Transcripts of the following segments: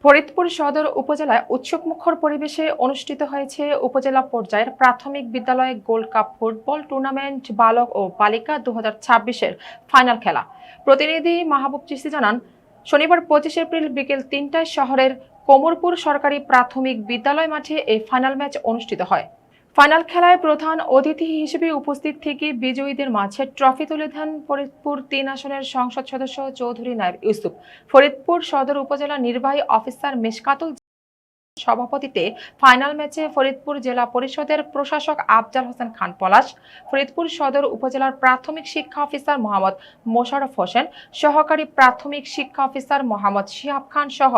ফরিদপুর সদর উপজেলায় উৎসবমুখর পরিবেশে অনুষ্ঠিত হয়েছে উপজেলা পর্যায়ের প্রাথমিক বিদ্যালয় গোল্ড কাপ ফুটবল টুর্নামেন্ট বালক ও বালিকা 2026-এর ফাইনাল খেলা। প্রতিনিধি মাহবুব চিস্তি জানান, শনিবার 25 এপ্রিল বিকেল 3টায় শহরের কোমরপুর সরকারি প্রাথমিক বিদ্যালয় মাঠে এই ফাইনাল ম্যাচ অনুষ্ঠিত হয়। ফাইনাল খেলায় প্রধান অতিথি হিসেবে উপস্থিত থেকে বিজয়ীদের মাঝে ট্রফি তুলে দেন ফরিদপুর 3 আসনের সংসদ সদস্য চৌধুরী নায়েব ইউসুফ। ফরিদপুর সদর উপজেলা নির্বাহী অফিসার মেশকাতুল সভাপতিত্বে ফাইনাল ম্যাচে ফরিদপুর জেলা পরিষদের প্রশাসক আফজাল হোসেন খান পলাশ, ফরিদপুর সদর উপজেলার প্রাথমিক শিক্ষা অফিসার মোহাম্মদ মোশাররফ হোসেন, সহকারী প্রাথমিক শিক্ষা অফিসার মোহাম্মদ শিহাব খান সহ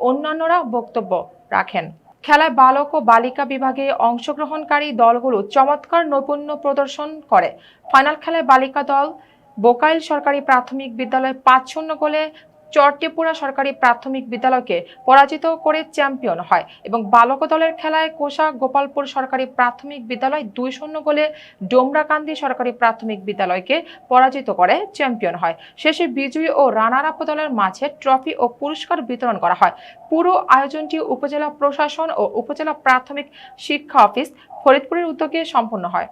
অন্যান্যরা বক্তব্য রাখেন। খেলায় বালক ও বালিকা বিভাগে অংশগ্রহণকারী দলগুলো চমৎকার নৈপুণ্য প্রদর্শন করে। ফাইনাল খেলায় বালিকা দল বোকাইল সরকারি প্রাথমিক বিদ্যালয় 5-0 গোলে চরটিপুরা সরকারি প্রাথমিক বিদ্যালয়কে পরাজিত করে চ্যাম্পিয়ন হয় এবং বালক দলের খেলায় কোষা গোপালপুর সরকারি প্রাথমিক বিদ্যালয় 2-0 গোলে ডোমরাকান্দি সরকারি প্রাথমিক বিদ্যালয়কে পরাজিত করে চ্যাম্পিয়ন হয়। শেষে বিজয়ী ও রানার আপ দলের মাঝে ট্রফি ও পুরস্কার বিতরণ করা হয়। পুরো আয়োজনটি উপজেলা প্রশাসন ও উপজেলা প্রাথমিক শিক্ষা অফিস ফরিদপুরের উদ্যোগে সম্পন্ন হয়।